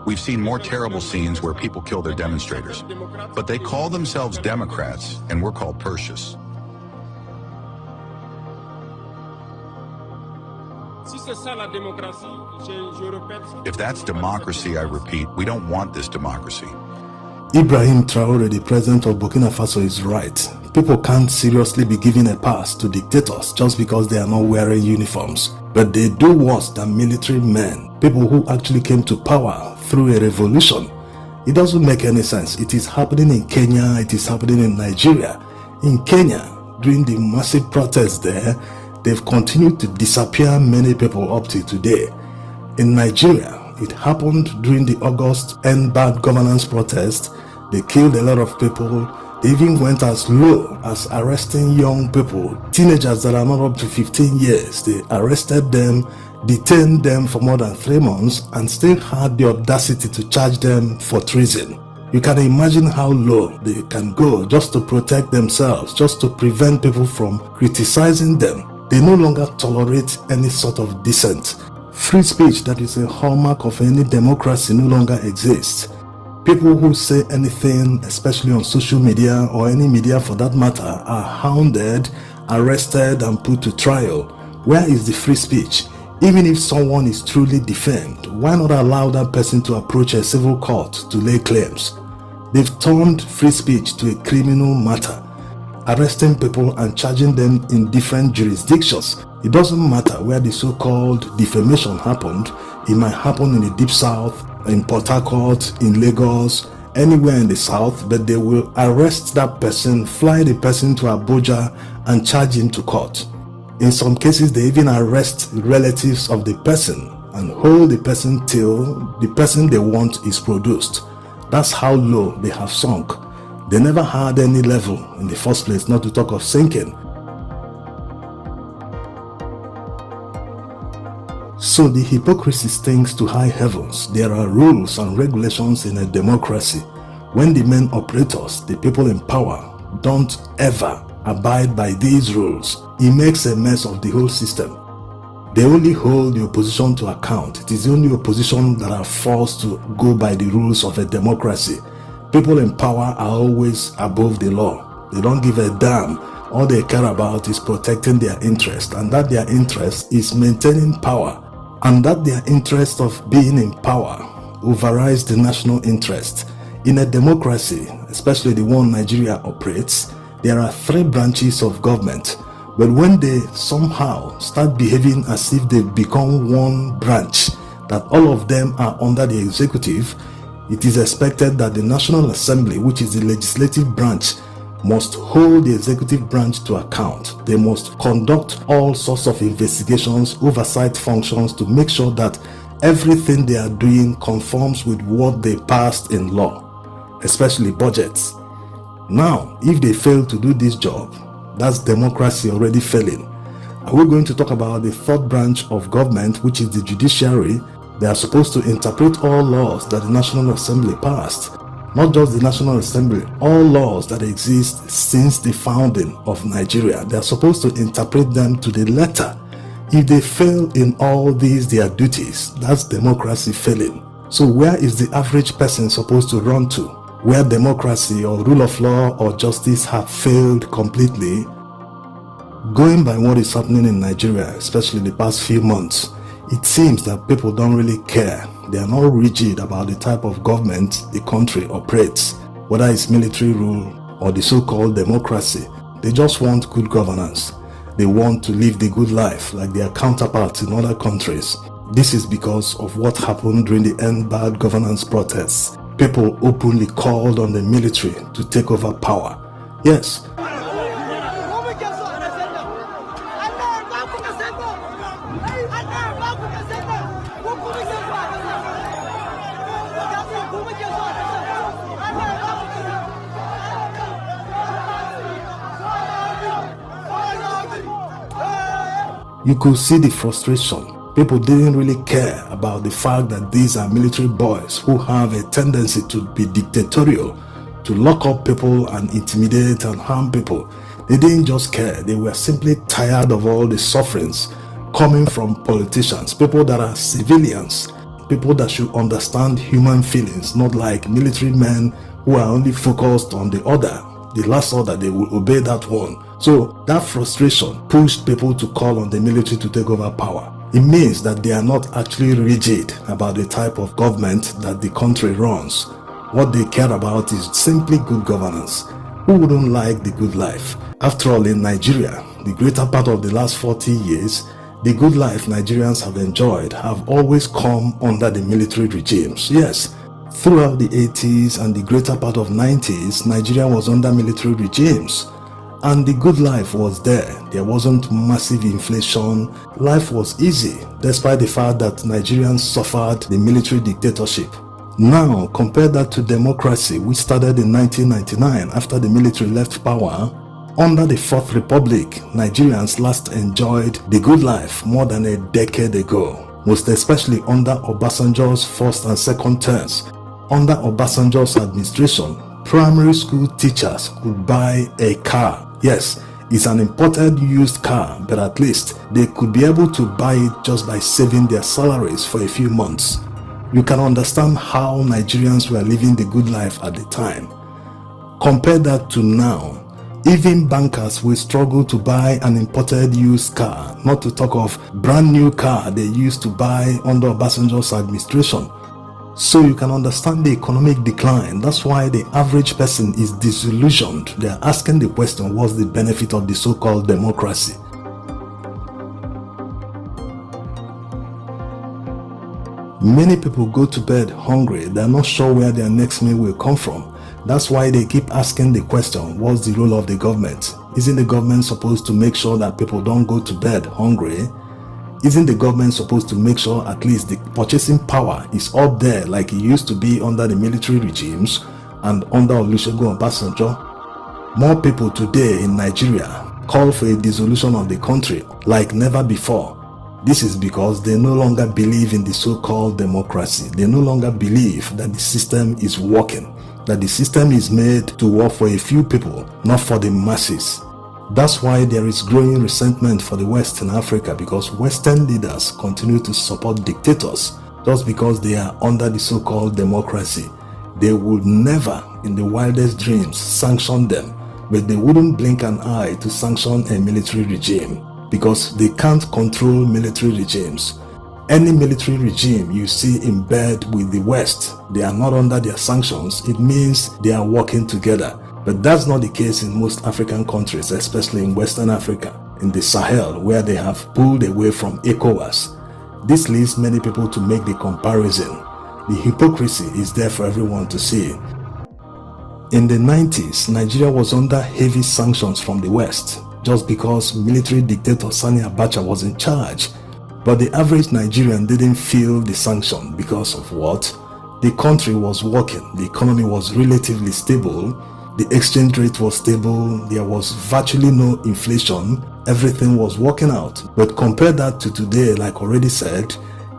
We've seen more terrible scenes where people kill their demonstrators. But they call themselves Democrats, and we're called Protes+ers. If that's democracy, I repeat, we don't want this democracy. Ibrahim Traore, the president of Burkina Faso, is right. People can't seriously be giving a pass to dictators just because they are not wearing uniforms. But they do worse than military men, people who actually came to power through a revolution. It doesn't make any sense. It is happening in Kenya, it is happening in Nigeria. In Kenya, during the massive protests there, they've continued to disappear many people up to today. In Nigeria, it happened during the August End Bad Governance protest. They killed a lot of people. They even went as low as arresting young people, teenagers that are not up to 15 years. They arrested them, detained them for more than 3 months, and still had the audacity to charge them for treason. You can imagine how low they can go just to protect themselves, just to prevent people from criticizing them. They no longer tolerate any sort of dissent. Free speech, that is a hallmark of any democracy, no longer exists. People who say anything, especially on social media or any media for that matter, are hounded, arrested, and put to trial. Where is the free speech? Even if someone is truly defamed, why not allow that person to approach a civil court to lay claims? They've turned free speech to a criminal matter, arresting people and charging them in different jurisdictions. It doesn't matter where the so-called defamation happened. It might happen in the Deep South, in Port Harcourt, in Lagos, anywhere in the South, but they will arrest that person, fly the person to Abuja, and charge him to court. In some cases, they even arrest relatives of the person and hold the person till the person they want is produced. That's how low they have sunk. They never had any level in the first place, not to talk of sinking. So the hypocrisy stinks to high heavens. There are rules and regulations in a democracy. When the main operators, the people in power, don't ever abide by these rules, it makes a mess of the whole system. They only hold the opposition to account. It is the only opposition that are forced to go by the rules of a democracy. People in power are always above the law. They don't give a damn. All they care about is protecting their interest, and that their interest is maintaining power, and that their interest of being in power overrides the national interest. In a democracy, especially the one Nigeria operates, there are 3 branches of government. But when they somehow start behaving as if they've become one branch, that all of them are under the executive, it is expected that the National Assembly, which is the legislative branch, must hold the executive branch to account. They must conduct all sorts of investigations, oversight functions to make sure that everything they are doing conforms with what they passed in law, especially budgets. Now, if they fail to do this job, that's democracy already failing. And we're going to talk about the 3rd branch of government, which is the judiciary. They are supposed to interpret all laws that the National Assembly passed. Not just the National Assembly, all laws that exist since the founding of Nigeria. They are supposed to interpret them to the letter. If they fail in all these their duties, that's democracy failing. So where is the average person supposed to run to? Where democracy or rule of law or justice have failed completely? Going by what is happening in Nigeria, especially the past few months, it seems that people don't really care. They are not rigid about the type of government the country operates, whether it's military rule or the so-called democracy. They just want good governance. They want to live the good life like their counterparts in other countries. This is because of what happened during the End Bad Governance protests. People openly called on the military to take over power. Yes. You could see the frustration. People didn't really care about the fact that these are military boys who have a tendency to be dictatorial, to lock up people and intimidate and harm people. They didn't just care. They were simply tired of all the sufferings coming from politicians, people that are civilians, people that should understand human feelings, not like military men who are only focused on the order. The last order, they will obey that one. So that frustration pushed people to call on the military to take over power. It means that they are not actually rigid about the type of government that the country runs. What they care about is simply good governance. Who wouldn't like the good life? After all, in Nigeria, the greater part of the last 40 years, the good life Nigerians have enjoyed have always come under the military regimes. Yes, throughout the 80s and the greater part of 90s, Nigeria was under military regimes. And the good life was there. There wasn't massive inflation. Life was easy, despite the fact that Nigerians suffered the military dictatorship. Now, compare that to democracy, which started in 1999 after the military left power. Under the Fourth Republic, Nigerians last enjoyed the good life more than a decade ago, most especially under Obasanjo's first and second terms. Under Obasanjo's administration, primary school teachers could buy a car. Yes, it's an imported used car, but at least they could be able to buy it just by saving their salaries for a few months. You can understand how Nigerians were living the good life at the time. Compare that to now. Even bankers will struggle to buy an imported used car, not to talk of brand new car they used to buy under Obasanjo's administration. So you can understand the economic decline. That's why the average person is disillusioned. They are asking the question, what's the benefit of the so-called democracy? Many people go to bed hungry. They're not sure where their next meal will come from. That's why they keep asking the question, what's the role of the government? Isn't the government supposed to make sure that people don't go to bed hungry? Isn't the government supposed to make sure at least the purchasing power is up there like it used to be under the military regimes and under Olusegun Obasanjo? More people today in Nigeria call for a dissolution of the country like never before. This is because they no longer believe in the so-called democracy. They no longer believe that the system is working, that the system is made to work for a few people, not for the masses. That's why there is growing resentment for the West in Africa, because Western leaders continue to support dictators just because they are under the so-called democracy. They would never, in the wildest dreams, sanction them, but they wouldn't blink an eye to sanction a military regime because they can't control military regimes. Any military regime you see in bed with the West, they are not under their sanctions. It means they are working together. But that's not the case in most African countries, especially in Western Africa, in the Sahel, where they have pulled away from ECOWAS. This leads many people to make the comparison. The hypocrisy is there for everyone to see. In the 90s, Nigeria was under heavy sanctions from the West, just because military dictator Sani Abacha was in charge. But the average Nigerian didn't feel the sanction because of what? The country was working, the economy was relatively stable, the exchange rate was stable, there was virtually no inflation, everything was working out. But compare that to today, like already said,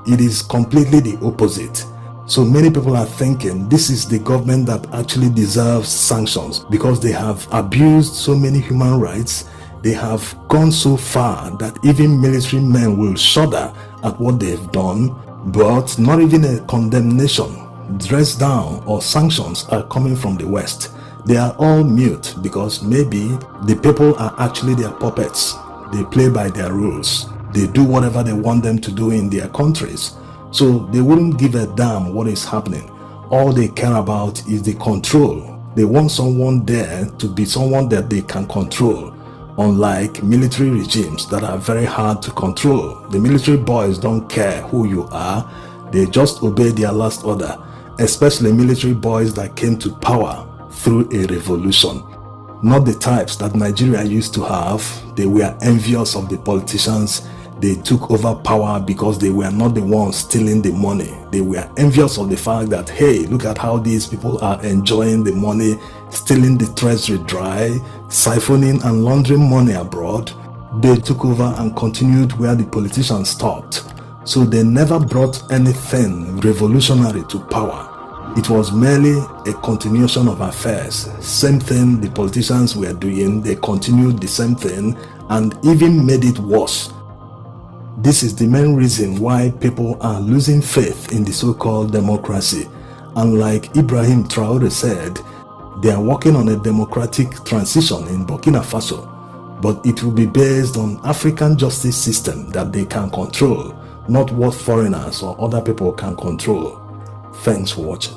it is completely the opposite. So many people are thinking this is the government that actually deserves sanctions because they have abused so many human rights. They have gone so far that even military men will shudder at what they've done, but not even a condemnation, dress down, or sanctions are coming from the West. They are all mute because maybe the people are actually their puppets. They play by their rules. They do whatever they want them to do in their countries. So they wouldn't give a damn what is happening. All they care about is the control. They want someone there to be someone that they can control. Unlike military regimes that are very hard to control. The military boys don't care who you are. They just obey their last order. Especially military boys that came to power through a revolution. Not the types that Nigeria used to have. They were envious of the politicians. They took over power because they were not the ones stealing the money. They were envious of the fact that, hey, look at how these people are enjoying the money, stealing the treasury dry, siphoning and laundering money abroad. They took over and continued where the politicians stopped. So they never brought anything revolutionary to power. It was merely a continuation of affairs. Same thing the politicians were doing, they continued the same thing and even made it worse. This is the main reason why people are losing faith in the so-called democracy. And like Ibrahim Traore said, they are working on a democratic transition in Burkina Faso, but it will be based on African justice system that they can control, not what foreigners or other people can control. Thanks for watching.